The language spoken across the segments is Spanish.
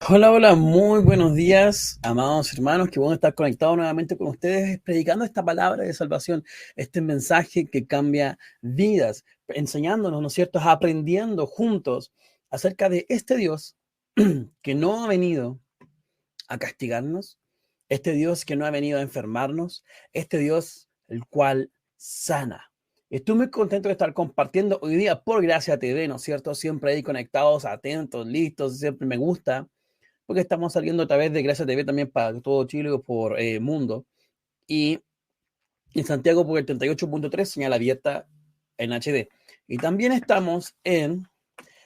Hola, hola, muy buenos días, amados hermanos, qué bueno estar conectado nuevamente con ustedes, predicando esta palabra de salvación, este mensaje que cambia vidas, enseñándonos, ¿no es cierto?, aprendiendo juntos acerca de este Dios que no ha venido a castigarnos, este Dios que no ha venido a enfermarnos, este Dios el cual sana. Estoy muy contento de estar compartiendo hoy día por Gracia TV, ¿no es cierto? Siempre ahí conectados, atentos, listos, siempre me gusta porque estamos saliendo a través de Gracia TV también para todo Chile o por mundo. Y en Santiago por el 38.3, señal abierta en HD. Y también estamos en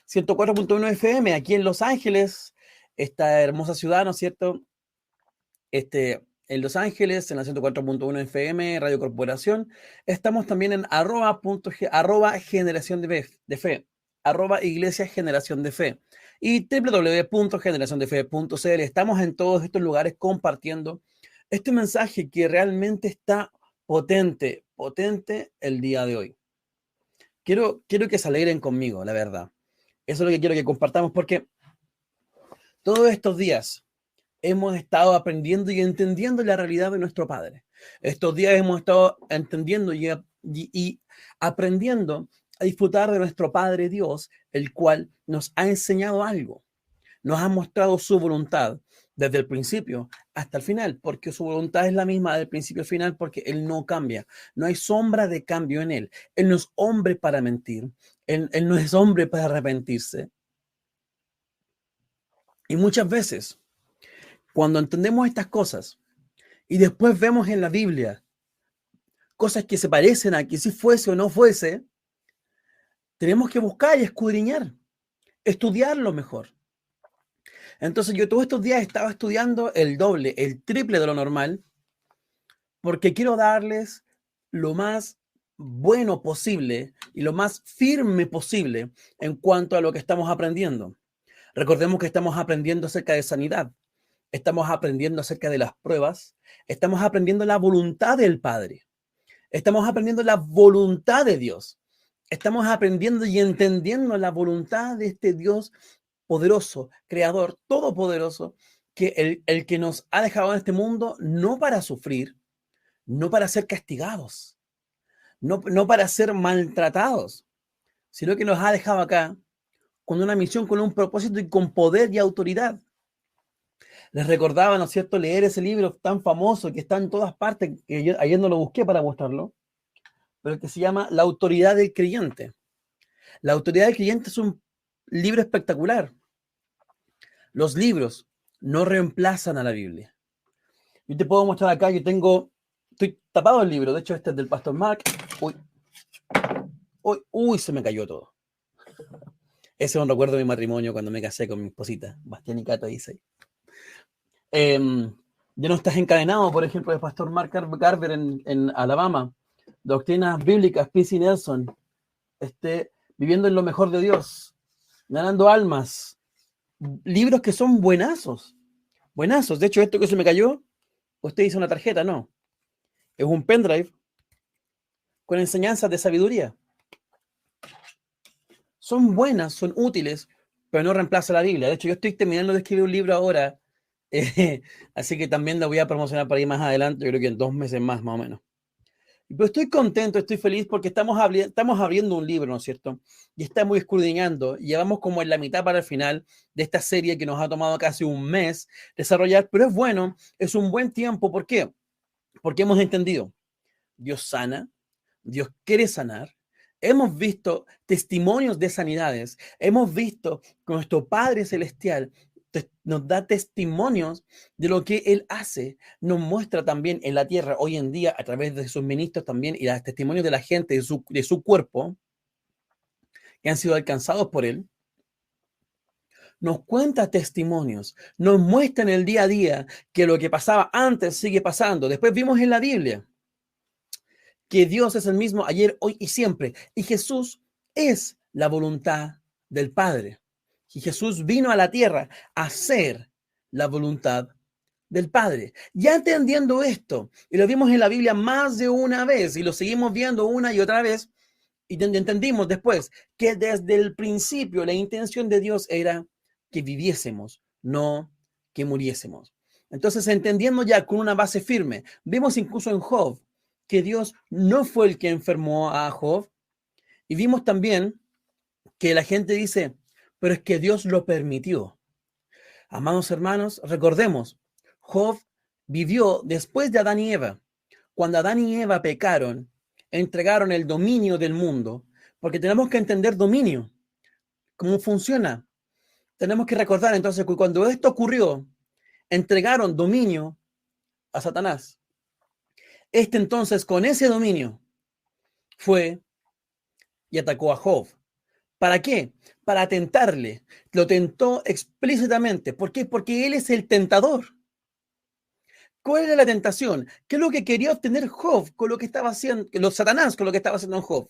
104.1 FM, aquí en Los Ángeles, esta hermosa ciudad, ¿no es cierto? En Los Ángeles, en la 104.1 FM, Radio Corporación. Estamos también en arroba generación de fe, arroba iglesia generación de fe y www.generaciondefe.cl. Estamos en todos estos lugares compartiendo este mensaje que realmente está potente, potente el día de hoy. Quiero que se alegren conmigo, la verdad. Eso es lo que quiero que compartamos porque todos estos días hemos estado aprendiendo y entendiendo la realidad de nuestro Padre. Estos días hemos estado entendiendo y aprendiendo a disfrutar de nuestro Padre Dios, el cual nos ha enseñado algo, nos ha mostrado su voluntad desde el principio hasta el final, porque su voluntad es la misma del principio al final, porque Él no cambia, no hay sombra de cambio en Él. Él no es hombre para mentir, Él no es hombre para arrepentirse. Y muchas veces, cuando entendemos estas cosas, y después vemos en la Biblia cosas que se parecen a que si fuese o no fuese, tenemos que buscar y escudriñar, estudiarlo mejor. Entonces yo todos estos días estaba estudiando el doble, el triple de lo normal, porque quiero darles lo más bueno posible y lo más firme posible en cuanto a lo que estamos aprendiendo. Recordemos que estamos aprendiendo acerca de sanidad, estamos aprendiendo acerca de las pruebas, estamos aprendiendo la voluntad del Padre. Estamos aprendiendo la voluntad de Dios. Estamos aprendiendo y entendiendo la voluntad de este Dios poderoso, creador, todopoderoso, que el que nos ha dejado en este mundo no para sufrir, no para ser castigados, no para ser maltratados, sino que nos ha dejado acá con una misión, con un propósito y con poder y autoridad. Les recordaba, ¿no es cierto?, leer ese libro tan famoso que está en todas partes, que yo ayer no lo busqué para mostrarlo, pero que se llama La autoridad del creyente. La autoridad del creyente es un libro espectacular. Los libros no reemplazan a la Biblia. Yo te puedo mostrar acá, estoy tapado el libro, de hecho este es del Pastor Mark. Uy, uy, se me cayó todo. Ese es un recuerdo de mi matrimonio cuando me casé con mi esposita, Bastián y Cata dice. Ya no estás encadenado, por ejemplo, de Pastor Mark Garver en Alabama. Doctrinas bíblicas, P.C. Nelson. Viviendo en lo mejor de Dios. Ganando almas. Libros que son buenazos. Buenazos. De hecho, esto que se me cayó, usted hizo una tarjeta, no. Es un pendrive con enseñanzas de sabiduría. Son buenas, son útiles, pero no reemplaza la Biblia. De hecho, yo estoy terminando de escribir un libro ahora, así que también la voy a promocionar para ir más adelante, yo creo que en 2 meses más o menos. Pero estoy contento, estoy feliz porque estamos abriendo un libro, ¿no es cierto? Y estamos escudriñando. Llevamos como en la mitad para el final de esta serie que nos ha tomado casi un mes desarrollar, pero es bueno, es un buen tiempo. ¿Por qué? Porque hemos entendido, Dios sana, Dios quiere sanar. Hemos visto testimonios de sanidades. Hemos visto que nuestro Padre Celestial nos da testimonios de lo que Él hace. Nos muestra también en la tierra hoy en día a través de sus ministros también y los testimonios de la gente, de su cuerpo, que han sido alcanzados por Él. Nos cuenta testimonios, nos muestra en el día a día que lo que pasaba antes sigue pasando. Después vimos en la Biblia que Dios es el mismo ayer, hoy y siempre. Y Jesús es la voluntad del Padre. Y Jesús vino a la tierra a hacer la voluntad del Padre. Ya entendiendo esto, y lo vimos en la Biblia más de una vez, y lo seguimos viendo una y otra vez, y entendimos después que desde el principio la intención de Dios era que viviésemos no que muriésemos. Entonces, entendiendo ya con una base firme, vimos incluso en Job que Dios no fue el que enfermó a Job, y vimos también que la gente dice, pero es que Dios lo permitió. Amados hermanos, recordemos, Job vivió después de Adán y Eva. Cuando Adán y Eva pecaron, entregaron el dominio del mundo, porque tenemos que entender dominio, cómo funciona. Tenemos que recordar entonces que cuando esto ocurrió, entregaron dominio a Satanás. Este entonces, con ese dominio, fue y atacó a Job. ¿Para qué? Para tentarle. Lo tentó explícitamente. ¿Por qué? Porque él es el tentador. ¿Cuál era la tentación? ¿Qué es lo que quería obtener Job con lo que estaba haciendo, Satanás con lo que estaba haciendo en Job?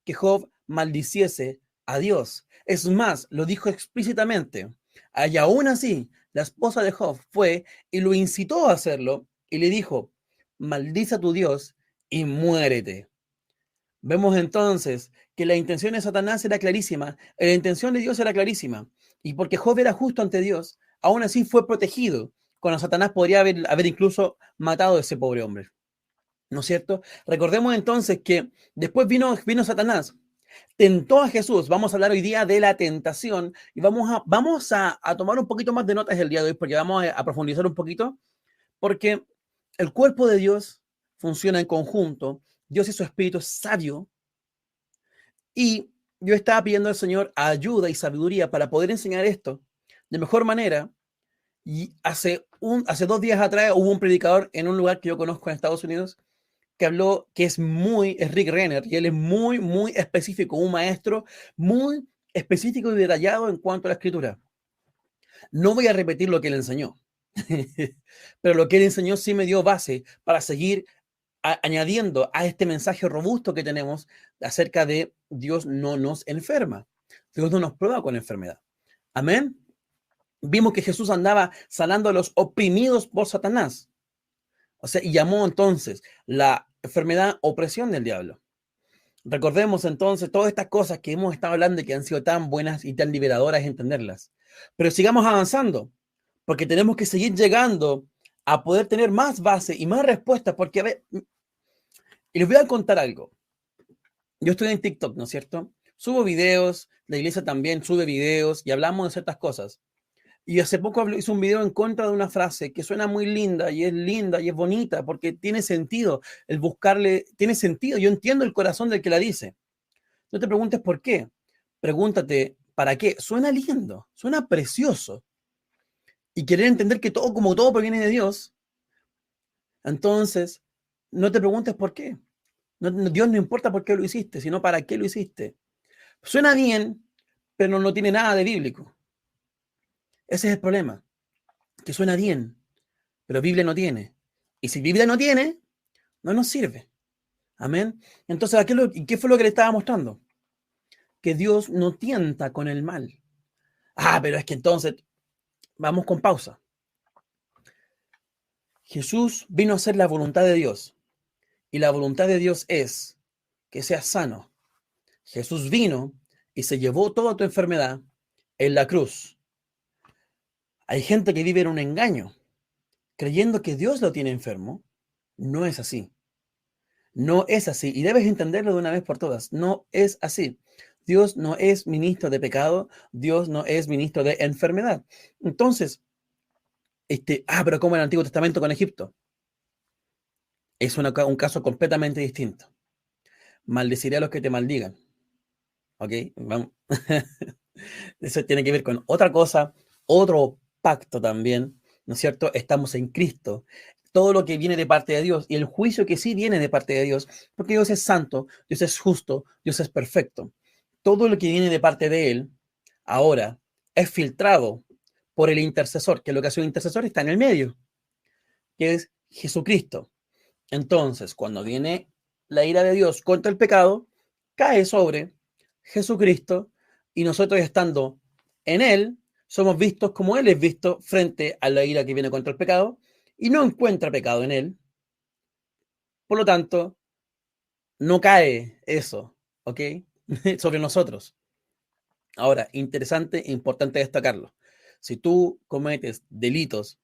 Que Job maldiciese a Dios. Es más, lo dijo explícitamente. Y aún así, la esposa de Job fue y lo incitó a hacerlo y le dijo, maldice a tu Dios y muérete. Vemos entonces que la intención de Satanás era clarísima, la intención de Dios era clarísima, y porque Job era justo ante Dios, aún así fue protegido, cuando Satanás podría haber incluso matado a ese pobre hombre, ¿no es cierto? Recordemos entonces que después vino Satanás, tentó a Jesús. Vamos a hablar hoy día de la tentación y vamos a tomar un poquito más de notas el día de hoy, porque vamos a profundizar un poquito, porque el cuerpo de Dios funciona en conjunto. Dios y su espíritu es sabio. Y yo estaba pidiendo al Señor ayuda y sabiduría para poder enseñar esto de mejor manera. Y hace 2 días atrás hubo un predicador en un lugar que yo conozco en Estados Unidos que habló, que es Rick Renner, y él es muy, muy específico, un maestro muy específico y detallado en cuanto a la escritura. No voy a repetir lo que él enseñó, pero lo que él enseñó sí me dio base para seguir añadiendo a este mensaje robusto que tenemos acerca de Dios no nos enferma. Dios no nos prueba con enfermedad. Amén. Vimos que Jesús andaba sanando a los oprimidos por Satanás. O sea, y llamó entonces la enfermedad opresión del diablo. Recordemos entonces todas estas cosas que hemos estado hablando y que han sido tan buenas y tan liberadoras entenderlas. Pero sigamos avanzando, porque tenemos que seguir llegando a poder tener más base y más respuestas, porque a ver, y les voy a contar algo. Yo estoy en TikTok, ¿no es cierto? Subo videos, la iglesia también sube videos y hablamos de ciertas cosas. Y hace poco hice un video en contra de una frase que suena muy linda y es bonita porque tiene sentido. El buscarle, tiene sentido. Yo entiendo el corazón del que la dice. No te preguntes por qué. Pregúntate, ¿para qué? Suena lindo, suena precioso. Y querer entender que todo, como todo proviene de Dios, entonces no te preguntes por qué. Dios no importa por qué lo hiciste, sino para qué lo hiciste. Suena bien, pero no tiene nada de bíblico. Ese es el problema, que suena bien, pero Biblia no tiene. Y si Biblia no tiene, no nos sirve. Amén. Entonces, ¿qué fue lo que le estaba mostrando? Que Dios no tienta con el mal. Pero es que entonces, vamos con pausa. Jesús vino a hacer la voluntad de Dios. Y la voluntad de Dios es que seas sano. Jesús vino y se llevó toda tu enfermedad en la cruz. Hay gente que vive en un engaño, creyendo que Dios lo tiene enfermo. No es así. No es así. Y debes entenderlo de una vez por todas. No es así. Dios no es ministro de pecado. Dios no es ministro de enfermedad. Entonces, pero como en el Antiguo Testamento con Egipto. Es un caso completamente distinto. Maldeciré a los que te maldigan. ¿Ok? Vamos. Eso tiene que ver con otra cosa, otro pacto también, ¿no es cierto? Estamos en Cristo. Todo lo que viene de parte de Dios y el juicio que sí viene de parte de Dios, porque Dios es santo, Dios es justo, Dios es perfecto. Todo lo que viene de parte de Él, ahora, es filtrado por el intercesor, que lo que hace un intercesor está en el medio, que es Jesucristo. Entonces, cuando viene la ira de Dios contra el pecado, cae sobre Jesucristo y nosotros estando en Él, somos vistos como Él es visto frente a la ira que viene contra el pecado y no encuentra pecado en Él. Por lo tanto, no cae eso, ¿ok? sobre nosotros. Ahora, interesante e importante destacarlo. Si tú cometes delitos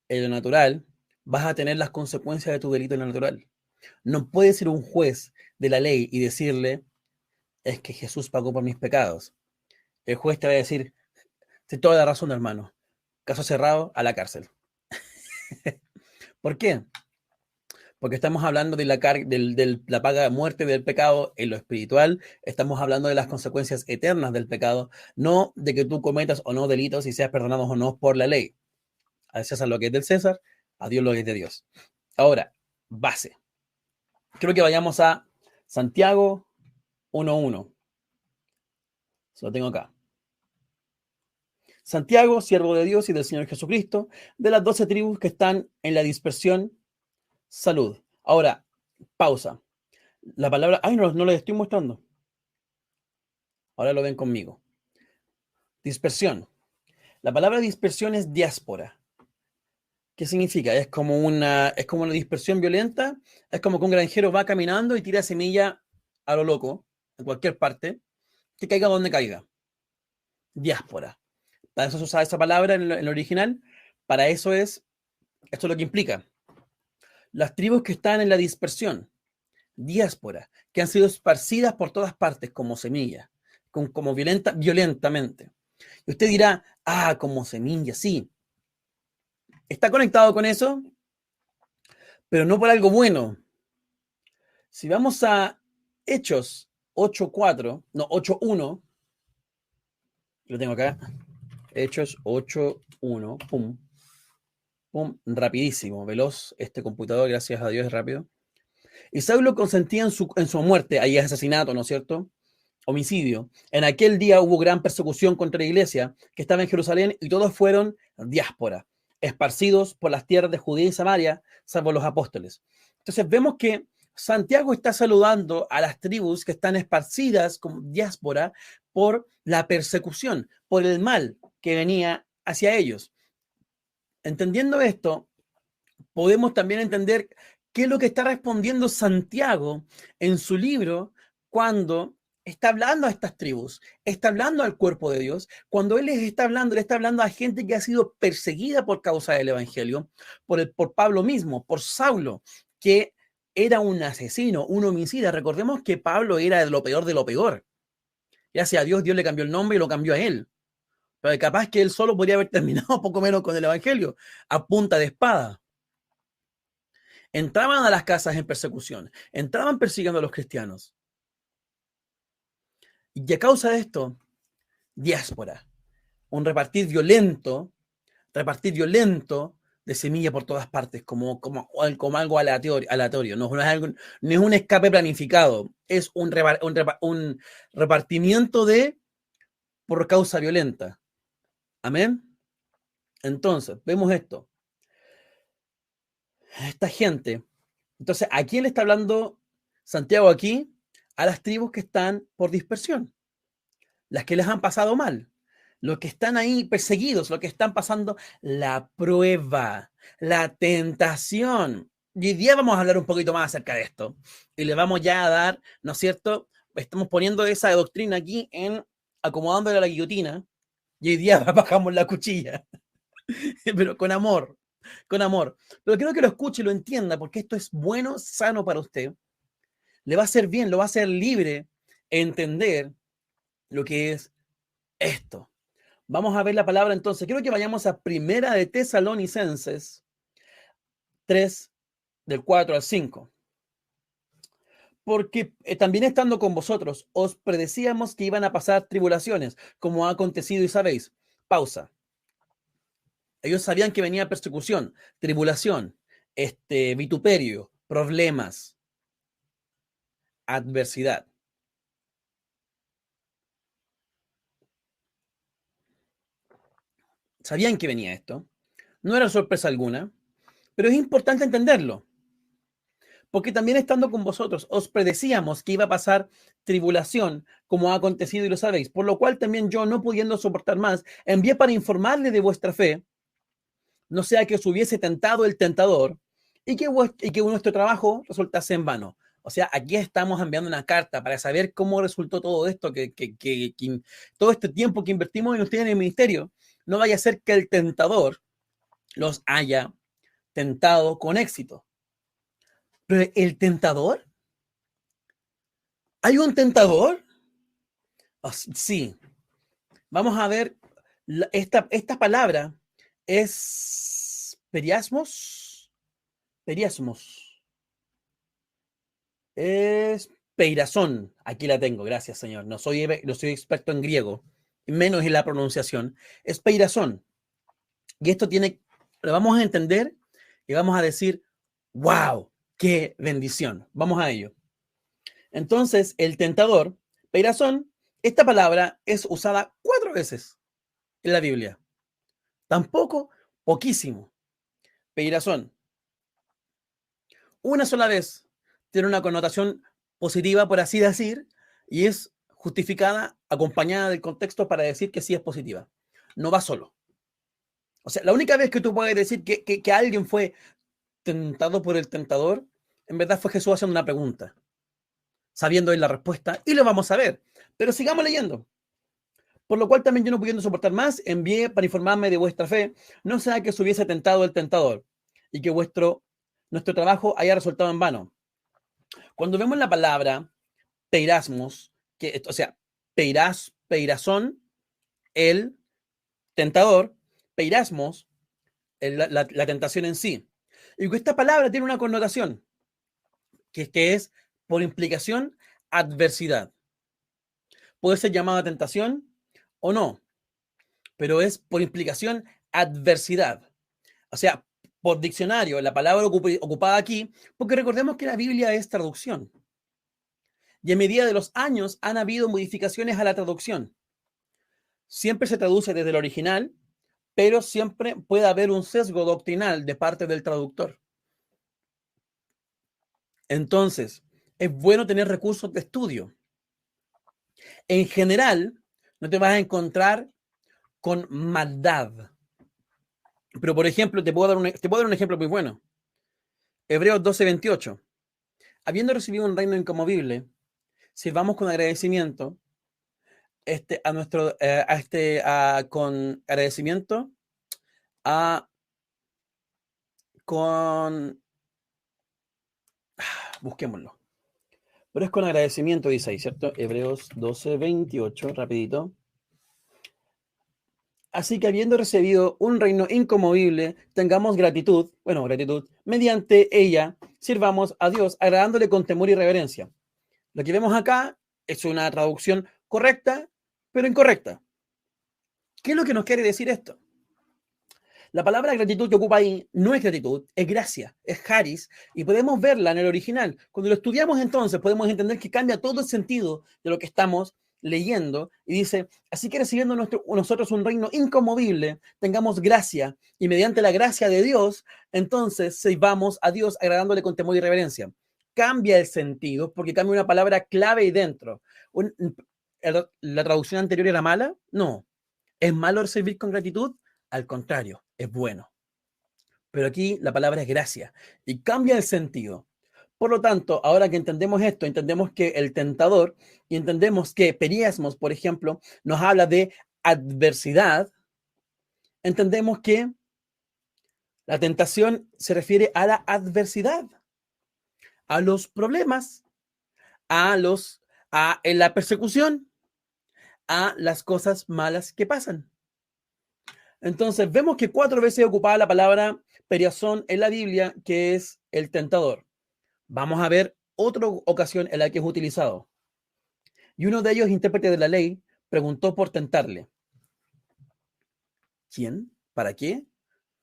en lo natural, vas a tener las consecuencias de tu delito en lo natural. No puedes ser un juez de la ley y decirle, es que Jesús pagó por mis pecados. El juez te va a decir, tienes toda la razón, hermano. Caso cerrado, a la cárcel. ¿Por qué? Porque estamos hablando de la paga de muerte del pecado en lo espiritual, estamos hablando de las consecuencias eternas del pecado, no de que tú cometas o no delitos y seas perdonado o no por la ley. A César lo que es del César, a Dios lo que es de Dios. Ahora, base. Creo que vayamos a Santiago 1:1. Se lo tengo acá. Santiago, siervo de Dios y del Señor Jesucristo, de las 12 tribus que están en la dispersión, salud. Ahora, pausa. La palabra, no les estoy mostrando. Ahora lo ven conmigo. Dispersión. La palabra dispersión es diáspora. ¿Qué significa? Es como una dispersión violenta. Es como que un granjero va caminando y tira semilla a lo loco, en cualquier parte, que caiga donde caiga. Diáspora. Para eso se usa esa palabra en el original. Para eso esto es lo que implica. Las tribus que están en la dispersión, diáspora, que han sido esparcidas por todas partes como semillas, como violentamente. Y usted dirá, como semilla, sí. Está conectado con eso, pero no por algo bueno. Si vamos a Hechos 8:1, lo tengo acá, Hechos 8:1, pum, rapidísimo, veloz, este computador, gracias a Dios, es rápido. Y Saulo consentía en su muerte, ahí es asesinato, ¿no es cierto? Homicidio. En aquel día hubo gran persecución contra la iglesia que estaba en Jerusalén y todos fueron diáspora, esparcidos por las tierras de Judea y Samaria, salvo los apóstoles. Entonces vemos que Santiago está saludando a las tribus que están esparcidas como diáspora por la persecución, por el mal que venía hacia ellos. Entendiendo esto, podemos también entender qué es lo que está respondiendo Santiago en su libro cuando está hablando a estas tribus, está hablando al cuerpo de Dios. Cuando él le está hablando a gente que ha sido perseguida por causa del evangelio, por Pablo mismo, por Saulo, que era un asesino, un homicida. Recordemos que Pablo era de lo peor de lo peor. Gracias a Dios, Dios le cambió el nombre y lo cambió a él. Pero capaz que él solo podría haber terminado poco menos con el evangelio, a punta de espada. Entraban a las casas en persecución, entraban persiguiendo a los cristianos. Y a causa de esto, diáspora, un repartir violento de semilla por todas partes, como algo aleatorio. No es un escape planificado, es un repartimiento por causa violenta. Amén. Entonces, vemos esto. Esta gente. Entonces, ¿a quién le está hablando Santiago aquí? A las tribus que están por dispersión, las que les han pasado mal, los que están ahí perseguidos, los que están pasando la prueba, la tentación. Y hoy día vamos a hablar un poquito más acerca de esto. Y le vamos ya a dar, ¿no es cierto? Estamos poniendo esa doctrina aquí acomodándole a la guillotina. Y hoy día bajamos la cuchilla. Pero con amor. Pero quiero que lo escuche y lo entienda, porque esto es bueno, sano para usted. Le va a hacer bien, lo va a hacer libre entender lo que es esto. Vamos a ver la palabra entonces. Quiero que vayamos a Primera de Tesalonicenses 3, del 4 al 5. Porque también estando con vosotros, os predecíamos que iban a pasar tribulaciones, como ha acontecido y sabéis. Pausa. Ellos sabían que venía persecución, tribulación, vituperio, problemas, adversidad. Sabían que venía esto. No era sorpresa alguna, pero es importante entenderlo. Porque también estando con vosotros, os predecíamos que iba a pasar tribulación, como ha acontecido y lo sabéis. Por lo cual también yo, no pudiendo soportar más, envié para informarle de vuestra fe, no sea que os hubiese tentado el tentador y que nuestro trabajo resultase en vano. O sea, aquí estamos enviando una carta para saber cómo resultó todo esto, que todo este tiempo que invertimos en ustedes en el ministerio, no vaya a ser que el tentador los haya tentado con éxito. Pero el tentador, ¿hay un tentador? Oh, sí. Vamos a ver, esta palabra es periasmos. Periasmos. Es peirasón. Aquí la tengo, gracias, Señor. No soy experto en griego, menos en la pronunciación. Es peirasón. Y esto lo vamos a entender y vamos a decir, wow, qué bendición. Vamos a ello. Entonces, el tentador, peirasón, esta palabra es usada 4 veces en la Biblia. Tampoco, poquísimo. Peirasón. Una sola vez tiene una connotación positiva, por así decir, y es justificada, acompañada del contexto para decir que sí es positiva. No va solo. O sea, la única vez que tú puedes decir que alguien fue tentado por el tentador, en verdad fue Jesús haciendo una pregunta, sabiendo él la respuesta, y lo vamos a ver. Pero sigamos leyendo. Por lo cual también yo, no pudiendo soportar más, envié para informarme de vuestra fe, no sea que se hubiese tentado el tentador, y que nuestro trabajo haya resultado en vano. Cuando vemos la palabra peirasmos, o sea, peirazón, el tentador, peirasmos, la tentación en sí. Y que esta palabra tiene una connotación, que es, por implicación, adversidad. Puede ser llamada tentación o no, pero es por implicación adversidad. O sea, por diccionario, la palabra ocupada aquí, porque recordemos que la Biblia es traducción. Y a medida de los años han habido modificaciones a la traducción. Siempre se traduce desde el original, pero siempre puede haber un sesgo doctrinal de parte del traductor. Entonces, es bueno tener recursos de estudio. En general, no te vas a encontrar con maldad. Pero, por ejemplo, te puedo dar un ejemplo muy bueno. Hebreos 12:28. Habiendo recibido un reino inconmovible, sirvamos con agradecimiento con agradecimiento busquémoslo. Pero es con agradecimiento, dice ahí, ¿cierto? Hebreos 12:28, rapidito. Así que habiendo recibido un reino inconmovible, tengamos gratitud, mediante ella sirvamos a Dios, agradándole con temor y reverencia. Lo que vemos acá es una traducción correcta, pero incorrecta. ¿Qué es lo que nos quiere decir esto? La palabra gratitud que ocupa ahí no es gratitud, es gracia, es charis, y podemos verla en el original. Cuando lo estudiamos entonces podemos entender que cambia todo el sentido de lo que estamos leyendo y dice, así que recibiendo nosotros un reino inconmovible, tengamos gracia y mediante la gracia de Dios, entonces sirvamos a Dios agradándole con temor y reverencia. Cambia el sentido porque cambia una palabra clave ahí dentro. ¿La traducción anterior era mala? No. ¿Es malo servir con gratitud? Al contrario, es bueno. Pero aquí la palabra es gracia y cambia el sentido. Por lo tanto, ahora que entendemos esto, entendemos que el tentador y entendemos que periasmos, por ejemplo, nos habla de adversidad, entendemos que la tentación se refiere a la adversidad, a los problemas, en la persecución, a las cosas malas que pasan. Entonces, vemos que 4 veces ocupada la palabra periasón en la Biblia, que es el tentador. Vamos a ver otra ocasión en la que es utilizado. Y uno de ellos, intérprete de la ley, preguntó por tentarle. ¿Quién? ¿Para qué?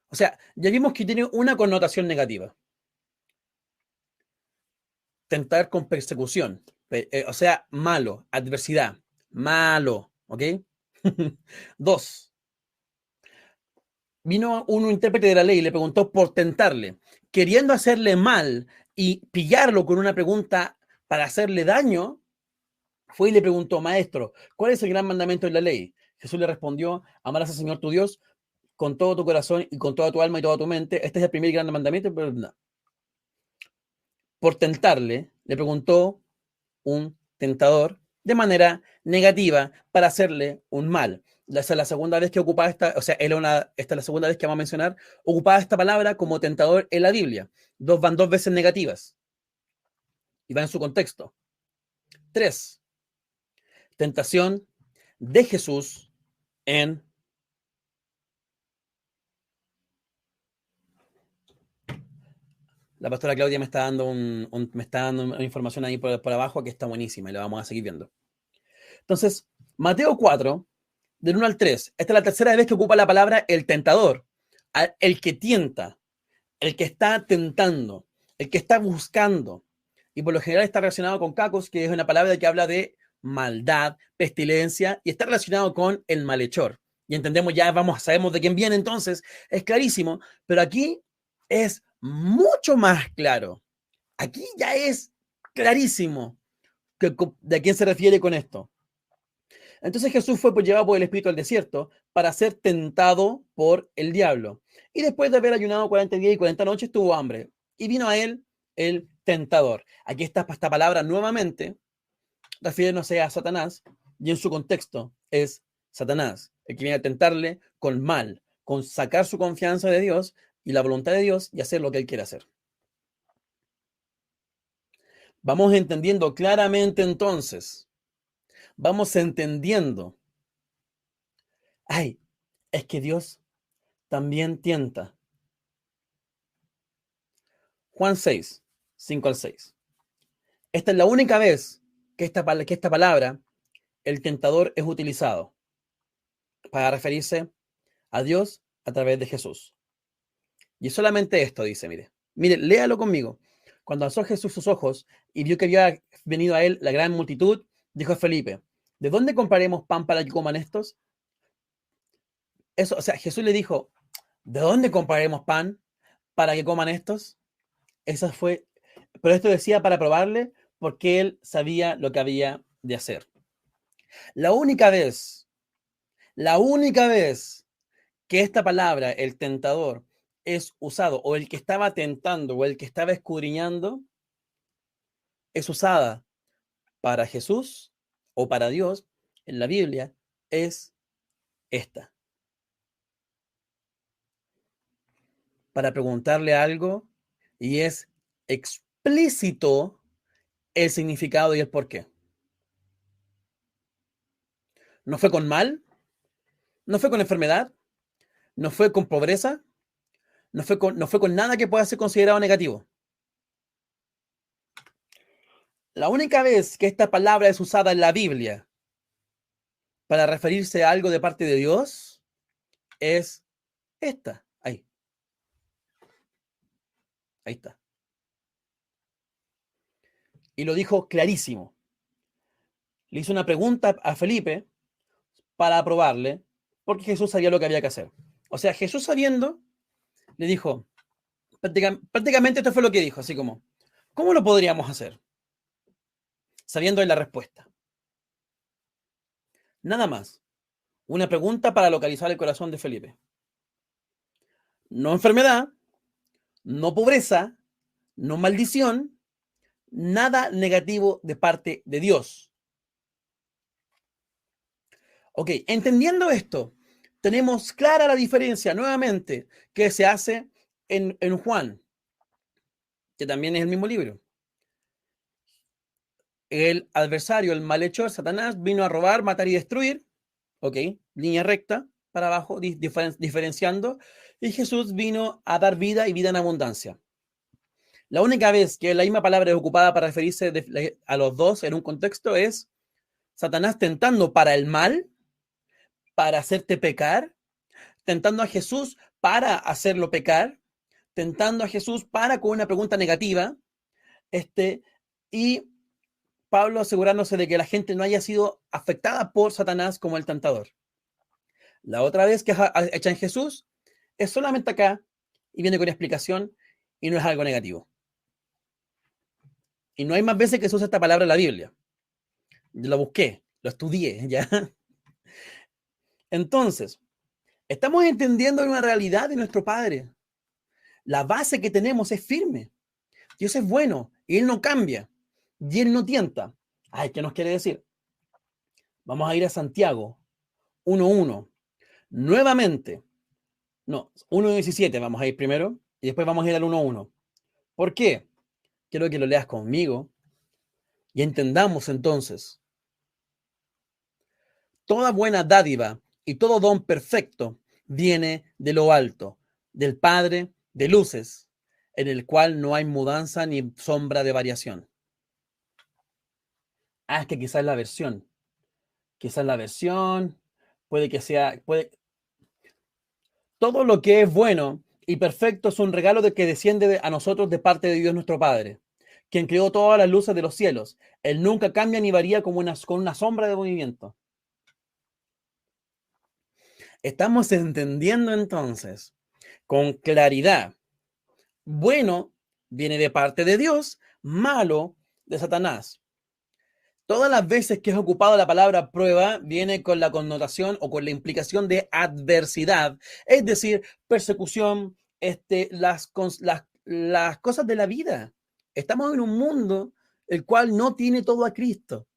O sea, ya vimos que tiene una connotación negativa. Tentar con persecución. O sea, malo, adversidad. Malo, ¿ok? 2. Vino un intérprete de la ley y le preguntó por tentarle, queriendo hacerle mal y pillarlo con una pregunta para hacerle daño, fue y le preguntó, maestro, ¿cuál es el gran mandamiento de la ley? Jesús le respondió, amarás al Señor tu Dios con todo tu corazón y con toda tu alma y toda tu mente. Este es el primer gran mandamiento, pero no. Por tentarle, le preguntó un tentador de manera negativa para hacerle un mal. Esa es la segunda vez que ocupaba esta, o sea, esta es la segunda vez que vamos a mencionar, ocupaba esta palabra como tentador en la Biblia. Van dos veces negativas y va en su contexto. 3. Tentación de Jesús en... La pastora Claudia me está dando, me está dando una información ahí por abajo que está buenísima y la vamos a seguir viendo. Entonces, Mateo 4, del 1 al 3. Esta es la tercera vez que ocupa la palabra el tentador, el que tienta, el que está tentando, el que está buscando. Y por lo general está relacionado con cacos, que es una palabra que habla de maldad, pestilencia, y está relacionado con el malhechor. Y entendemos, ya sabemos de quién viene, entonces es clarísimo, pero aquí es mucho más claro. Aquí ya es clarísimo de a quién se refiere con esto. Entonces Jesús fue llevado por el Espíritu al desierto para ser tentado por el diablo. Y después de haber ayunado 40 días y 40 noches, tuvo hambre. Y vino a él el tentador. Aquí está esta palabra nuevamente, refiriéndose a Satanás, y en su contexto es Satanás, el que viene a tentarle con mal, con sacar su confianza de Dios y la voluntad de Dios y hacer lo que él quiere hacer. Vamos entendiendo claramente entonces, vamos entendiendo, ay, es que Dios también tienta. Juan 6, 5 al 6. Esta es la única vez que esta palabra, el tentador, es utilizado para referirse a Dios a través de Jesús. Y solamente esto dice, mire, léalo conmigo. Cuando alzó Jesús sus ojos y vio que había venido a él la gran multitud, dijo a Felipe, ¿de dónde compraremos pan para que coman estos? Eso, o sea, Jesús le dijo, ¿de dónde compraremos pan para que coman estos? Esa fue, pero esto decía para probarle, porque él sabía lo que había de hacer. La única vez que esta palabra, el tentador, es usado, o el que estaba tentando, o el que estaba escudriñando, es usada para Jesús o para Dios en la Biblia, es esta. Para preguntarle algo y es explícito el significado y el porqué. No fue con mal, no fue con enfermedad, no fue con pobreza, no fue con nada que pueda ser considerado negativo. La única vez que esta palabra es usada en la Biblia para referirse a algo de parte de Dios es esta. Ahí está. Y lo dijo clarísimo. Le hizo una pregunta a Felipe para aprobarle, porque Jesús sabía lo que había que hacer. O sea, Jesús sabiendo, le dijo, prácticamente esto fue lo que dijo, así como, ¿cómo lo podríamos hacer? Sabiendo la respuesta. Nada más. Una pregunta para localizar el corazón de Felipe. No enfermedad, no pobreza, no maldición, nada negativo de parte de Dios. Ok, entendiendo esto, tenemos clara la diferencia nuevamente que se hace en Juan, que también es el mismo libro. El adversario, el malhechor, Satanás, vino a robar, matar y destruir. Ok, línea recta para abajo, diferenciando. Y Jesús vino a dar vida y vida en abundancia. La única vez que la misma palabra es ocupada para referirse a los dos en un contexto es Satanás tentando para el mal, para hacerte pecar, tentando a Jesús para hacerlo pecar, tentando a Jesús para con una pregunta negativa, y Pablo asegurándose de que la gente no haya sido afectada por Satanás como el tentador. La otra vez que hecha en Jesús es solamente acá y viene con explicación y no es algo negativo. Y no hay más veces que se usa esta palabra en la Biblia. Yo lo busqué, lo estudié, ¿ya? Entonces, estamos entendiendo una realidad de nuestro Padre. La base que tenemos es firme. Dios es bueno y Él no cambia y Él no tienta. Ay, ¿qué nos quiere decir? Vamos a ir a Santiago 1:1. Nuevamente, no, 1:17 vamos a ir primero y después vamos a ir al 1:1. ¿Por qué? Quiero que lo leas conmigo y entendamos entonces. Toda buena dádiva y todo don perfecto viene de lo alto, del Padre de luces, en el cual no hay mudanza ni sombra de variación. Es que quizás la versión, puede que sea, todo lo que es bueno y perfecto es un regalo de que desciende a nosotros de parte de Dios nuestro Padre, quien creó todas las luces de los cielos. Él nunca cambia ni varía con una sombra de movimiento. Estamos entendiendo entonces con claridad. Bueno viene de parte de Dios, malo de Satanás. Todas las veces que es ocupado la palabra prueba, viene con la connotación o con la implicación de adversidad, es decir, persecución, las cosas de la vida. Estamos en un mundo el cual no tiene todo a Cristo.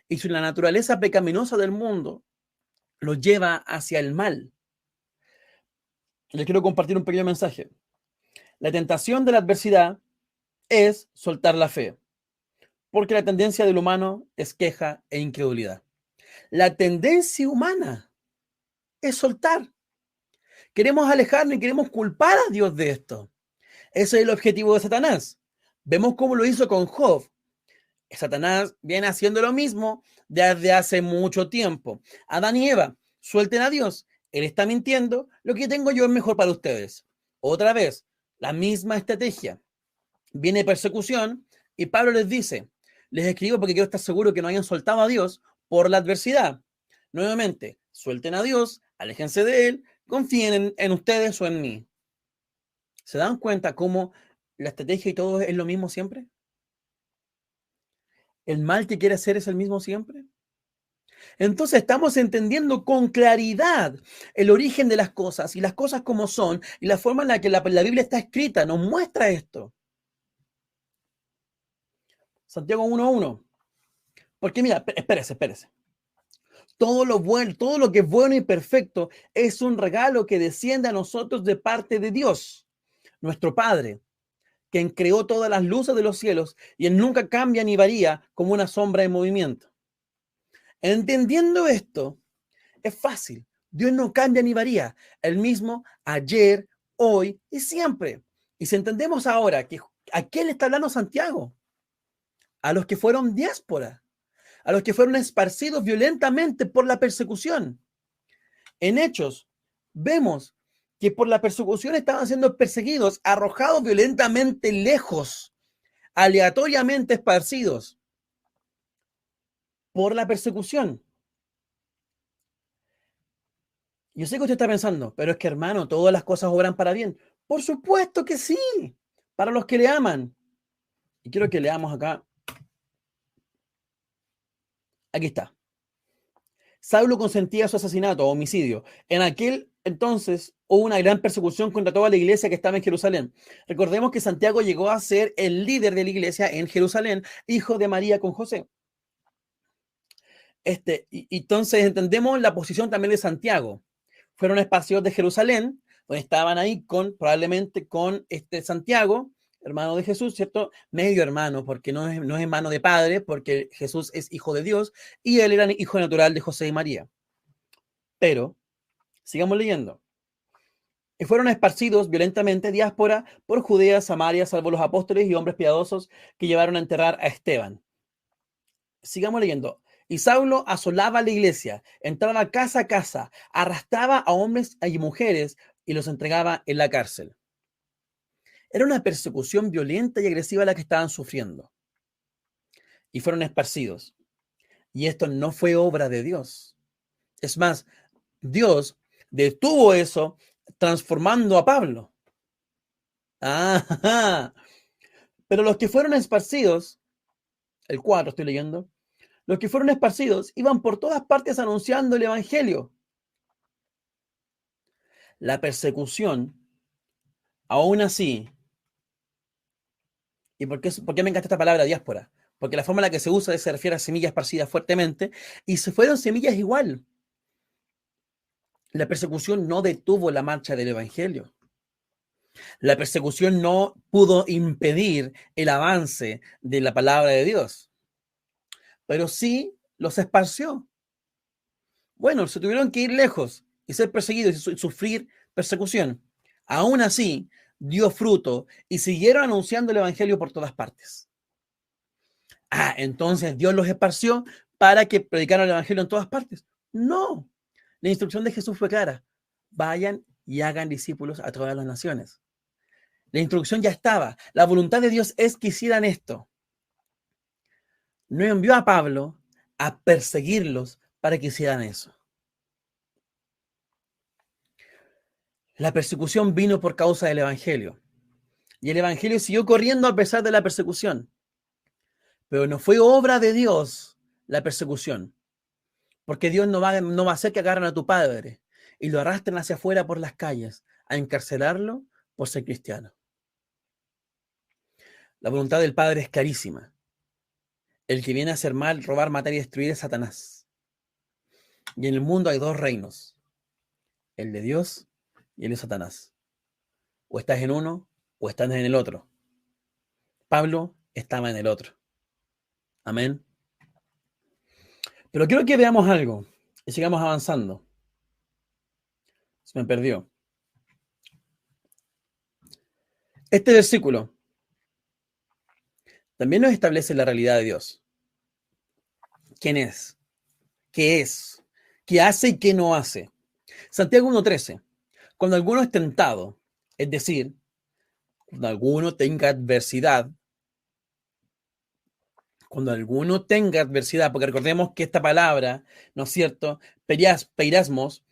Y si la naturaleza pecaminosa del mundo lo lleva hacia el mal. Les quiero compartir un pequeño mensaje. La tentación de la adversidad es soltar la fe, porque la tendencia del humano es queja e incredulidad. La tendencia humana es soltar. Queremos alejarnos y queremos culpar a Dios de esto. Ese es el objetivo de Satanás. Vemos cómo lo hizo con Job. Satanás viene haciendo lo mismo desde hace mucho tiempo. Adán y Eva, suelten a Dios. Él está mintiendo. Lo que tengo yo es mejor para ustedes. Otra vez, la misma estrategia. Viene persecución y Pablo les dice, les escribo porque quiero estar seguro que no hayan soltado a Dios por la adversidad. Nuevamente, suelten a Dios, aléjense de Él, confíen en ustedes o en mí. ¿Se dan cuenta cómo la estrategia y todo es lo mismo siempre? ¿El mal que quiere hacer es el mismo siempre? Entonces estamos entendiendo con claridad el origen de las cosas y las cosas como son y la forma en la que la Biblia está escrita nos muestra esto. Santiago 1:1. Porque mira, espérese. Todo lo bueno, todo lo que es bueno y perfecto es un regalo que desciende a nosotros de parte de Dios, nuestro Padre, quien creó todas las luces de los cielos y Él nunca cambia ni varía como una sombra en movimiento. Entendiendo esto, es fácil. Dios no cambia ni varía. El mismo ayer, hoy y siempre. Y si entendemos ahora que ¿a quién le está hablando Santiago? A los que fueron diáspora, a los que fueron esparcidos violentamente por la persecución. En Hechos, vemos que por la persecución estaban siendo perseguidos, arrojados violentamente lejos, aleatoriamente esparcidos por la persecución. Yo sé que usted está pensando, pero es que hermano, todas las cosas obran para bien. Por supuesto que sí, para los que le aman. Y quiero que leamos acá. Aquí está. Saulo consentía su asesinato o homicidio. En aquel entonces hubo una gran persecución contra toda la iglesia que estaba en Jerusalén. Recordemos que Santiago llegó a ser el líder de la iglesia en Jerusalén, hijo de María con José. Entonces entendemos la posición también de Santiago. Fueron esparcidos de Jerusalén, donde estaban ahí probablemente con Santiago, hermano de Jesús, ¿cierto? Medio hermano, porque no es hermano de padre, porque Jesús es hijo de Dios y él era hijo natural de José y María. Pero, sigamos leyendo. Y fueron esparcidos violentamente diáspora por Judea, Samaria, salvo los apóstoles y hombres piadosos que llevaron a enterrar a Esteban. Sigamos leyendo. Y Saulo asolaba la iglesia, entraba casa a casa, arrastraba a hombres y mujeres y los entregaba en la cárcel. Era una persecución violenta y agresiva la que estaban sufriendo. Y fueron esparcidos. Y esto no fue obra de Dios. Es más, Dios detuvo eso transformando a Pablo. Pero los que fueron esparcidos, el 4 estoy leyendo, los que fueron esparcidos iban por todas partes anunciando el evangelio. La persecución, aún así, ¿y por qué me encanta esta palabra diáspora? Porque la forma en la que se usa se refiere a semillas esparcidas fuertemente y se fueron semillas igual. La persecución no detuvo la marcha del evangelio. La persecución no pudo impedir el avance de la palabra de Dios, pero sí los esparció. Bueno, se tuvieron que ir lejos y ser perseguidos y sufrir persecución. Aún así, dio fruto y siguieron anunciando el evangelio por todas partes. Entonces Dios los esparció para que predicaran el evangelio en todas partes. No, la instrucción de Jesús fue clara. Vayan y hagan discípulos a todas las naciones. La instrucción ya estaba. La voluntad de Dios es que hicieran esto. No envió a Pablo a perseguirlos para que hicieran eso. La persecución vino por causa del evangelio. Y el evangelio siguió corriendo a pesar de la persecución. Pero no fue obra de Dios la persecución. Porque Dios no va a hacer que agarren a tu padre y lo arrastren hacia afuera por las calles a encarcelarlo por ser cristiano. La voluntad del Padre es clarísima. El que viene a hacer mal, robar, matar y destruir es Satanás. Y en el mundo hay dos reinos. El de Dios y el de Satanás. O estás en uno o estás en el otro. Pablo estaba en el otro. Amén. Pero quiero que veamos algo y sigamos avanzando. Se me perdió. Este versículo también nos establece la realidad de Dios. ¿Quién es? ¿Qué es? ¿Qué hace y qué no hace? Santiago 1:13. Cuando alguno es tentado, es decir, cuando alguno tenga adversidad, porque recordemos que esta palabra, ¿no es cierto? Peirasmos,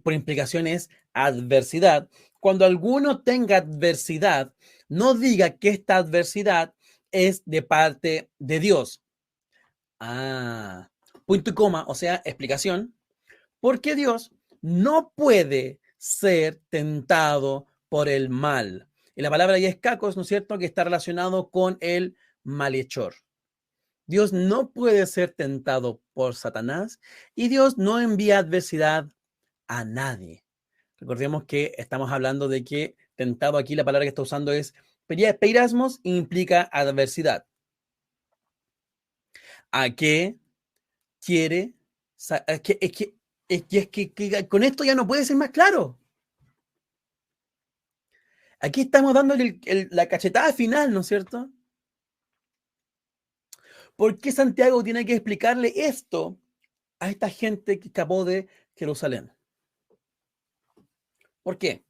por implicación es adversidad. Cuando alguno tenga adversidad, no diga que esta adversidad es de parte de Dios. Punto y coma, o sea, explicación. Porque Dios no puede ser tentado por el mal. Y la palabra ya es cacos, ¿no es cierto?, que está relacionado con el malhechor. Dios no puede ser tentado por Satanás y Dios no envía adversidad a nadie. Recordemos que estamos hablando de que tentado aquí, la palabra que está usando es peirasmos, implica adversidad. ¿A qué quiere? Es que con esto ya no puede ser más claro. Aquí estamos dándole la cachetada final, ¿no es cierto? ¿Por qué Santiago tiene que explicarle esto a esta gente que escapó de Jerusalén? ¿Por qué?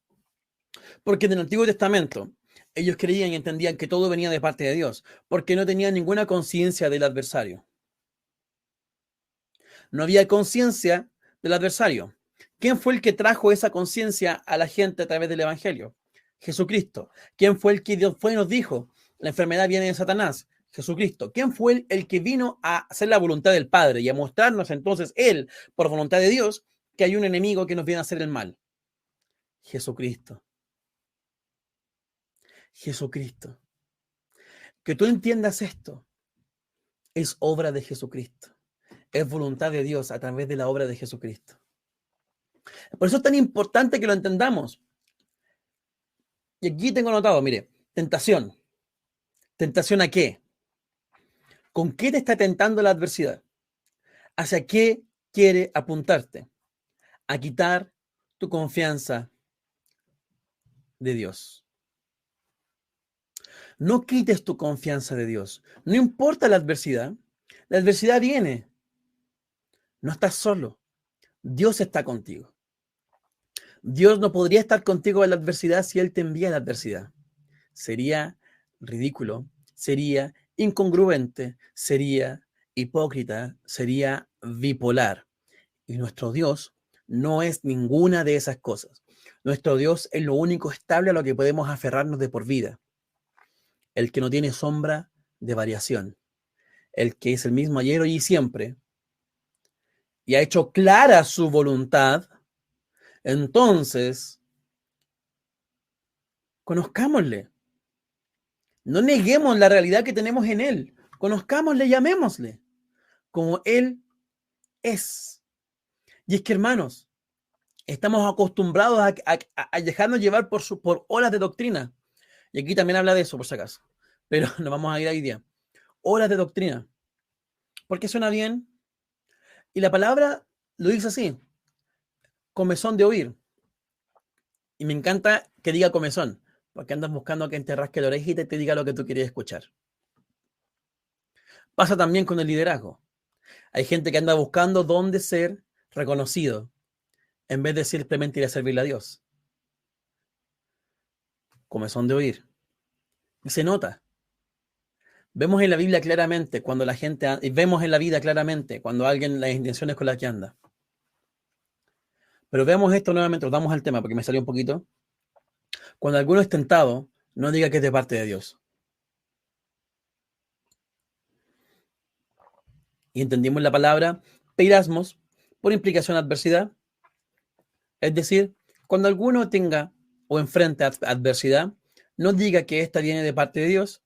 Porque en el Antiguo Testamento ellos creían y entendían que todo venía de parte de Dios, porque no tenían ninguna conciencia del adversario. No había conciencia del adversario. ¿Quién fue el que trajo esa conciencia a la gente a través del Evangelio? Jesucristo. ¿Quién fue el que nos dijo, la enfermedad viene de Satanás? Jesucristo. ¿Quién fue el que vino a hacer la voluntad del Padre y a mostrarnos entonces él, por voluntad de Dios, que hay un enemigo que nos viene a hacer el mal? Jesucristo. Jesucristo. Que tú entiendas esto es obra de Jesucristo. Es voluntad de Dios a través de la obra de Jesucristo. Por eso es tan importante que lo entendamos. Y aquí tengo anotado, mire, tentación. ¿Tentación a qué? ¿Con qué te está tentando la adversidad? ¿Hacia qué quiere apuntarte? A quitar tu confianza de Dios. No quites tu confianza de Dios. No importa la adversidad viene. No estás solo. Dios está contigo. Dios no podría estar contigo en la adversidad si Él te envía la adversidad. Sería ridículo, sería incongruente, sería hipócrita, sería bipolar. Y nuestro Dios no es ninguna de esas cosas. Nuestro Dios es lo único estable a lo que podemos aferrarnos de por vida. El que no tiene sombra de variación. El que es el mismo ayer, hoy y siempre. Y ha hecho clara su voluntad. Entonces, conozcámosle. No neguemos la realidad que tenemos en Él. Conozcámosle, llamémosle como Él es. Y es que, hermanos, estamos acostumbrados a dejarnos llevar por olas de doctrina. Y aquí también habla de eso, por si acaso. Pero nos vamos a ir hoy día. Olas de doctrina. Porque suena bien. Y la palabra lo dice así. Comezón de oír. Y me encanta que diga comezón. Porque andas buscando a quien te rasque la orejita y te diga lo que tú querías escuchar. Pasa también con el liderazgo. Hay gente que anda buscando dónde ser reconocido en vez de simplemente ir a servirle a Dios. Comezón de oír. Y se nota. Vemos en la Biblia claramente cuando la gente, vemos en la vida claramente cuando alguien las intenciones con las que anda. Pero veamos esto nuevamente, nos damos al tema porque me salió un poquito. Cuando alguno es tentado, no diga que es de parte de Dios. Y entendimos la palabra peirasmos por implicación adversidad. Es decir, cuando alguno tenga o enfrente adversidad, no diga que esta viene de parte de Dios,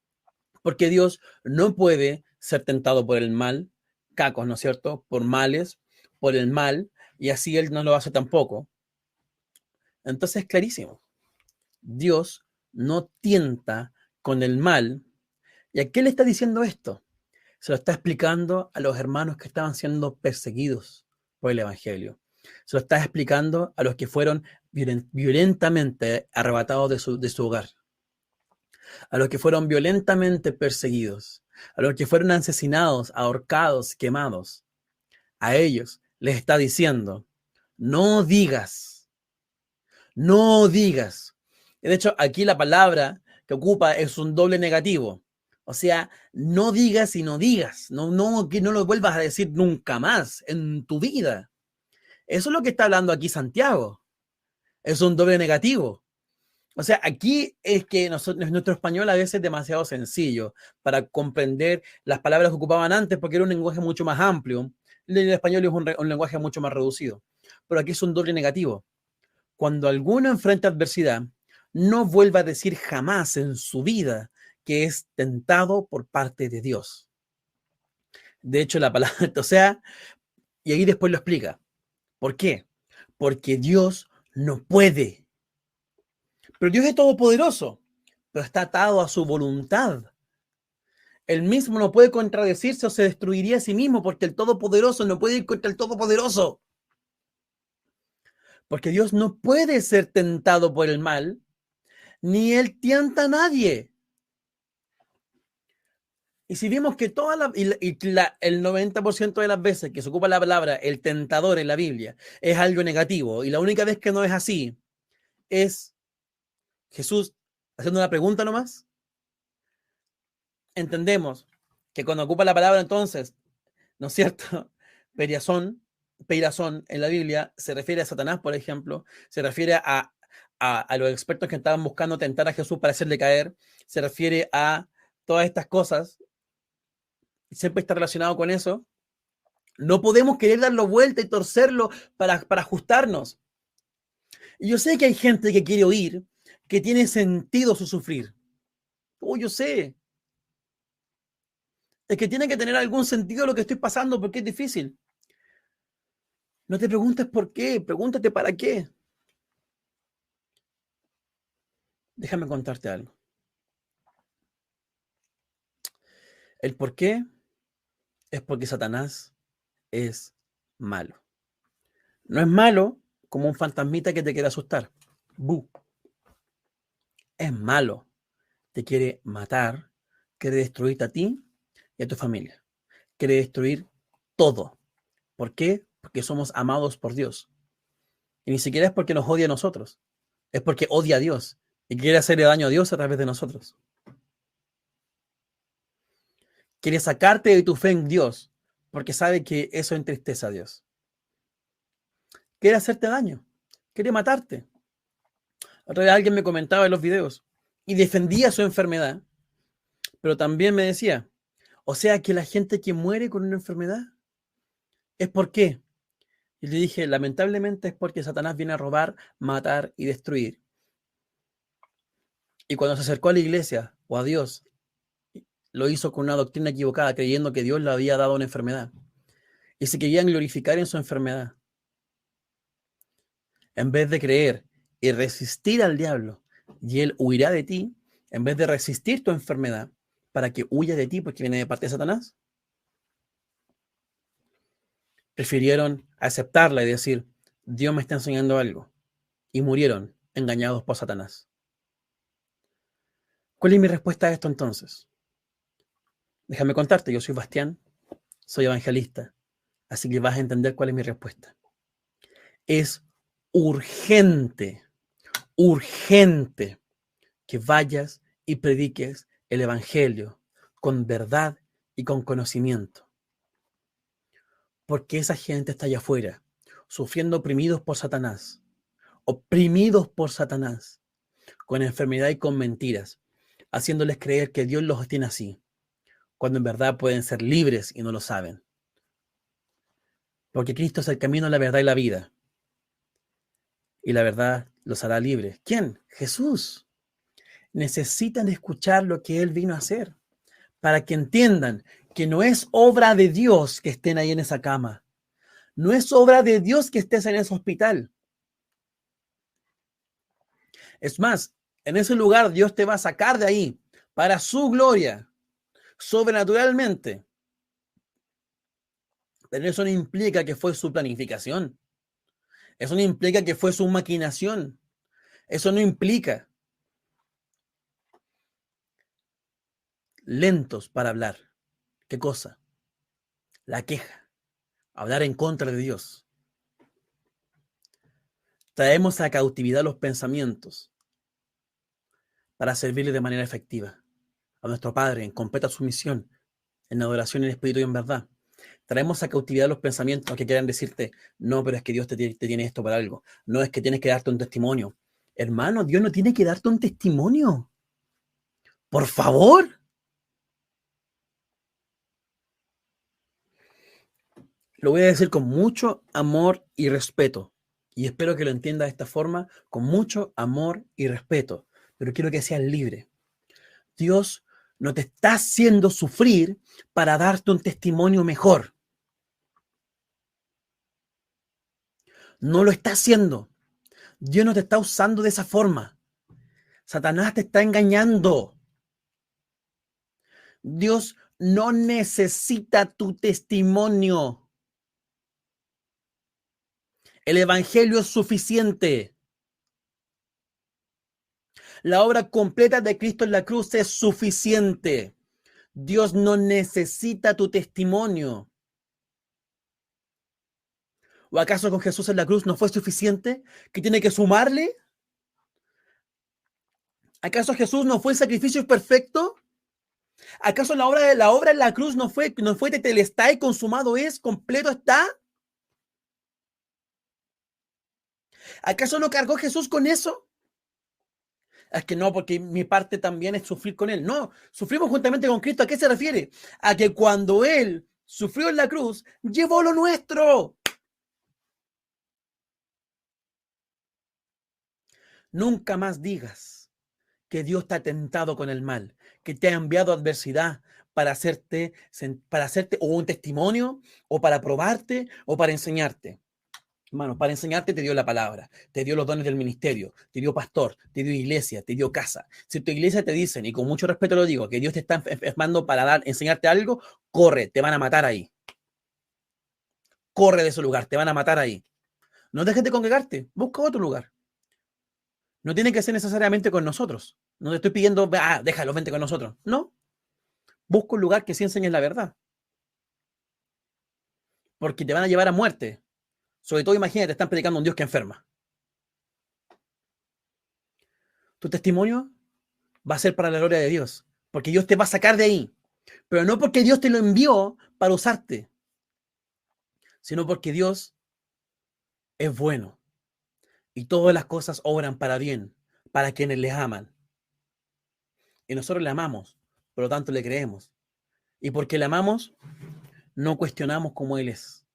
porque Dios no puede ser tentado por el mal, cacos, ¿no es cierto? Por males, por el mal, y así Él no lo hace tampoco. Entonces es clarísimo. Dios no tienta con el mal. ¿Y a qué le está diciendo esto? Se lo está explicando a los hermanos que estaban siendo perseguidos por el Evangelio. Se lo está explicando a los que fueron violentamente arrebatados de su hogar, a los que fueron violentamente perseguidos, a los que fueron asesinados, ahorcados, quemados. A ellos les está diciendo, no digas, no digas. De hecho, aquí la palabra que ocupa es un doble negativo. O sea, no digas y no digas. Que no lo vuelvas a decir nunca más en tu vida. Eso es lo que está hablando aquí Santiago. Es un doble negativo. O sea, aquí es que nuestro español a veces es demasiado sencillo para comprender las palabras que ocupaban antes porque era un lenguaje mucho más amplio. El español es un lenguaje mucho más reducido. Pero aquí es un doble negativo. Cuando alguno enfrenta adversidad, no vuelva a decir jamás en su vida que es tentado por parte de Dios. De hecho, la palabra, o sea, y ahí después lo explica. ¿Por qué? Porque Dios no puede. Pero Dios es todopoderoso, pero está atado a su voluntad. Él mismo no puede contradecirse o se destruiría a sí mismo porque el todopoderoso no puede ir contra el todopoderoso. Porque Dios no puede ser tentado por el mal, ni Él tienta a nadie. Y si vimos que el 90% de las veces que se ocupa la palabra el tentador en la Biblia es algo negativo, y la única vez que no es así es Jesús haciendo una pregunta nomás, entendemos que cuando ocupa la palabra entonces, ¿no es cierto? Peirazón en la Biblia se refiere a Satanás, por ejemplo, se refiere a los expertos que estaban buscando tentar a Jesús para hacerle caer, se refiere a todas estas cosas, siempre está relacionado con eso. No podemos querer darlo vuelta y torcerlo para ajustarnos. Y yo sé que hay gente que quiere oír que tiene sentido su sufrir. Oh, yo sé. Es que tiene que tener algún sentido lo que estoy pasando porque es difícil. No te preguntes por qué, pregúntate para qué. Déjame contarte algo. El por qué es porque Satanás es malo. No es malo como un fantasmita que te quiere asustar. ¡Bu! Es malo. Te quiere matar, quiere destruirte a ti y a tu familia. Quiere destruir todo. ¿Por qué? Porque somos amados por Dios. Y ni siquiera es porque nos odia a nosotros. Es porque odia a Dios y quiere hacerle daño a Dios a través de nosotros. Quiere sacarte de tu fe en Dios porque sabe que eso entristece a Dios. Quiere hacerte daño. Quiere matarte. Otra vez alguien me comentaba en los videos y defendía su enfermedad, pero también me decía, o sea que la gente que muere con una enfermedad es por qué. Y le dije, lamentablemente es porque Satanás viene a robar, matar y destruir. Y cuando se acercó a la iglesia o a Dios, lo hizo con una doctrina equivocada, creyendo que Dios le había dado una enfermedad. Y se querían glorificar en su enfermedad. En vez de creer y resistir al diablo, y él huirá de ti, en vez de resistir tu enfermedad para que huya de ti porque viene de parte de Satanás, prefirieron aceptarla y decir, Dios me está enseñando algo, y murieron engañados por Satanás. ¿Cuál es mi respuesta a esto entonces? Déjame contarte, yo soy Bastián, soy evangelista, así que vas a entender cuál es mi respuesta. Es urgente, urgente que vayas y prediques el evangelio con verdad y con conocimiento. Porque esa gente está allá afuera, sufriendo oprimidos por Satanás, con enfermedad y con mentiras, haciéndoles creer que Dios los tiene así, cuando en verdad pueden ser libres y no lo saben. Porque Cristo es el camino, la verdad y la vida. Y la verdad los hará libres. ¿Quién? Jesús. Necesitan escuchar lo que Él vino a hacer para que entiendan que no es obra de Dios que estén ahí en esa cama. No es obra de Dios que estés en ese hospital. Es más, en ese lugar Dios te va a sacar de ahí para su gloria, sobrenaturalmente. Pero eso no implica que fue su planificación. Eso no implica que fue su maquinación. Eso no implica lentos para hablar. ¿Qué cosa? La queja. Hablar en contra de Dios. Traemos a cautividad los pensamientos para servirle de manera efectiva a nuestro Padre en completa sumisión, en adoración en espíritu y en verdad. Traemos a cautividad los pensamientos que quieran decirte, no, pero es que Dios te tiene esto para algo. No, es que tienes que darte un testimonio. Hermano, Dios no tiene que darte un testimonio. Por favor. Lo voy a decir con mucho amor y respeto. Y espero que lo entienda de esta forma, con mucho amor y respeto. Pero quiero que seas libre. Dios no te está haciendo sufrir para darte un testimonio mejor. No lo está haciendo. Dios no te está usando de esa forma. Satanás te está engañando. Dios no necesita tu testimonio. El evangelio es suficiente. La obra completa de Cristo en la cruz es suficiente. Dios no necesita tu testimonio. ¿O acaso con Jesús en la cruz no fue suficiente? ¿Que tiene que sumarle? ¿Acaso Jesús no fue el sacrificio perfecto? ¿Acaso la obra en la cruz no fue tetelestai, consumado es, completo está? ¿Acaso no cargó Jesús con eso? Es que no, porque mi parte también es sufrir con Él. No, sufrimos juntamente con Cristo. ¿A qué se refiere? A que cuando Él sufrió en la cruz, llevó lo nuestro. Nunca más digas que Dios te ha tentado con el mal, que te ha enviado adversidad para hacerte o un testimonio, o para probarte, o para enseñarte. Hermano, para enseñarte te dio la palabra, te dio los dones del ministerio, te dio pastor, te dio iglesia, te dio casa. Si tu iglesia te dicen, y con mucho respeto lo digo, que Dios te está enfermando para enseñarte algo, corre, te van a matar ahí. Corre de ese lugar, te van a matar ahí. No dejes de congregarte, busca otro lugar. No tiene que ser necesariamente con nosotros. No te estoy pidiendo, déjalo, vente con nosotros. No, busca un lugar que sí enseñes la verdad. Porque te van a llevar a muerte. Sobre todo, imagínate, están predicando a un Dios que enferma. Tu testimonio va a ser para la gloria de Dios, porque Dios te va a sacar de ahí, pero no porque Dios te lo envió para usarte, sino porque Dios es bueno y todas las cosas obran para bien, para quienes le aman. Y nosotros le amamos, por lo tanto le creemos. Y porque le amamos, no cuestionamos cómo Él es.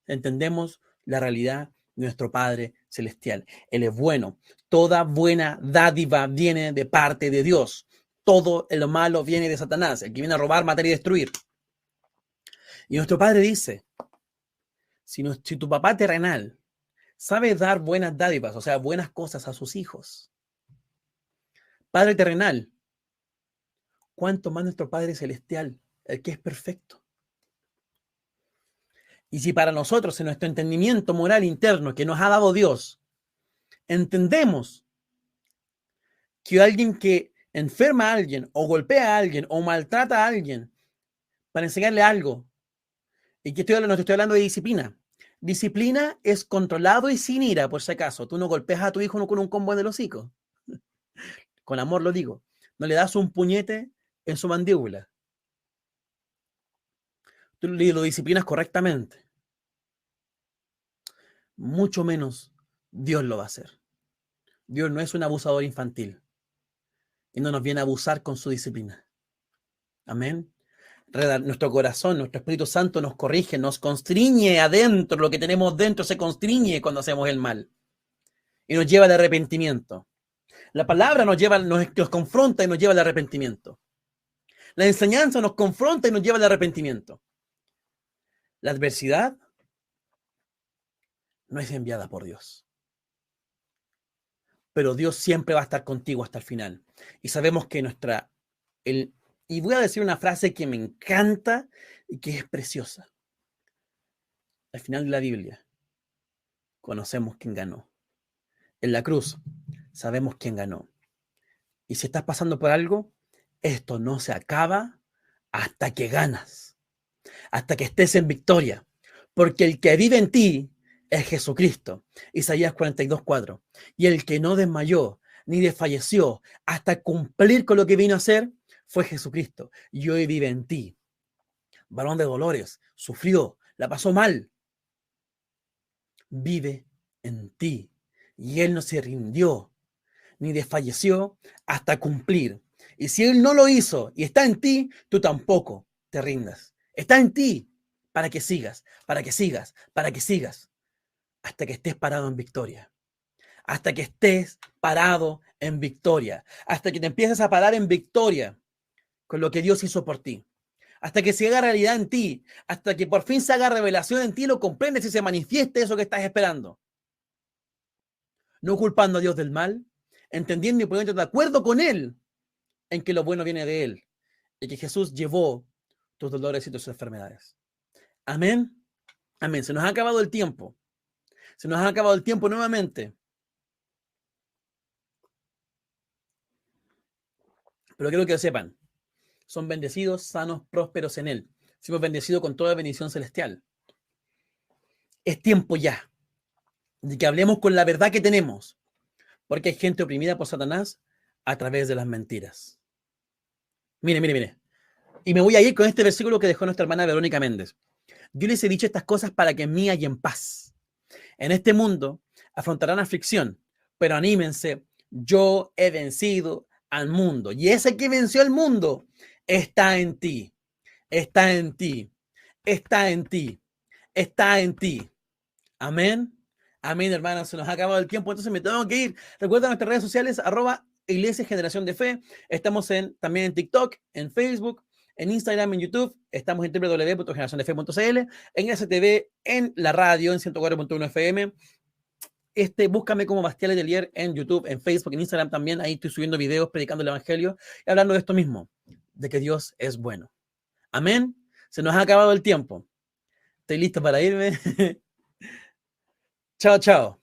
Entendemos la realidad de nuestro Padre Celestial. Él es bueno. Toda buena dádiva viene de parte de Dios. Todo lo malo viene de Satanás, el que viene a robar, matar y destruir. Y nuestro Padre dice, si tu papá terrenal sabe dar buenas dádivas, o sea, buenas cosas a sus hijos. Padre terrenal, ¿cuánto más nuestro Padre celestial, el que es perfecto? Y si para nosotros, en nuestro entendimiento moral interno que nos ha dado Dios, entendemos que alguien que enferma a alguien, o golpea a alguien, o maltrata a alguien, para enseñarle algo, y que no te estoy hablando de disciplina. Disciplina es controlado y sin ira, por si acaso. Tú no golpeas a tu hijo con un combo en el hocico. Con amor lo digo. No le das un puñete en su mandíbula. Tú lo disciplinas correctamente. Mucho menos Dios lo va a hacer. Dios no es un abusador infantil. Y no nos viene a abusar con su disciplina. Amén. Nuestro corazón, nuestro Espíritu Santo nos corrige, nos constriñe adentro. Lo que tenemos dentro se constriñe cuando hacemos el mal. Y nos lleva al arrepentimiento. La palabra nos confronta y nos lleva al arrepentimiento. La enseñanza nos confronta y nos lleva al arrepentimiento. La adversidad no es enviada por Dios. Pero Dios siempre va a estar contigo hasta el final. Y sabemos que y voy a decir una frase que me encanta y que es preciosa. Al final de la Biblia, conocemos quién ganó. En la cruz, sabemos quién ganó. Y si estás pasando por algo, esto no se acaba hasta que ganas, hasta que estés en victoria. Porque el que vive en ti es Jesucristo. Isaías 42:4. Y el que no desmayó ni desfalleció hasta cumplir con lo que vino a hacer fue Jesucristo. Y hoy vive en ti. Varón de dolores, sufrió, la pasó mal. Vive en ti. Y él no se rindió ni desfalleció hasta cumplir. Y si él no lo hizo y está en ti, tú tampoco te rindas. Está en ti para que sigas, para que sigas, para que sigas, hasta que estés parado en victoria. Hasta que estés parado en victoria. Hasta que te empieces a parar en victoria con lo que Dios hizo por ti. Hasta que se haga realidad en ti. Hasta que por fin se haga revelación en ti, lo comprendes y se manifieste eso que estás esperando. No culpando a Dios del mal, entendiendo y poniéndote de acuerdo con Él en que lo bueno viene de Él y que Jesús llevó tus dolores y tus enfermedades. Amén. Amén. Se nos ha acabado el tiempo. Se nos ha acabado el tiempo nuevamente. Pero quiero que lo sepan. Son bendecidos, sanos, prósperos en Él. Somos bendecidos con toda bendición celestial. Es tiempo ya de que hablemos con la verdad que tenemos. Porque hay gente oprimida por Satanás a través de las mentiras. Mire. Y me voy a ir con este versículo que dejó nuestra hermana Verónica Méndez. Yo les he dicho estas cosas para que en mí haya en paz. En este mundo afrontarán aflicción, pero anímense, yo he vencido al mundo. Y ese que venció al mundo está en ti, está en ti, está en ti, está en ti. Amén. Amén, hermanos. Se nos ha acabado el tiempo, entonces me tengo que ir. Recuerda nuestras redes sociales, @Iglesia Generación de Fe. Estamos también en TikTok, en Facebook, en Instagram, en YouTube. Estamos en www.generaciondefe.cl, en STV, en la radio, en 104.1 FM. Búscame como Bastián Letelier en YouTube, en Facebook, en Instagram también. Ahí estoy subiendo videos predicando el Evangelio y hablando de esto mismo, de que Dios es bueno. Amén. Se nos ha acabado el tiempo. Estoy listo para irme. Chao, chao.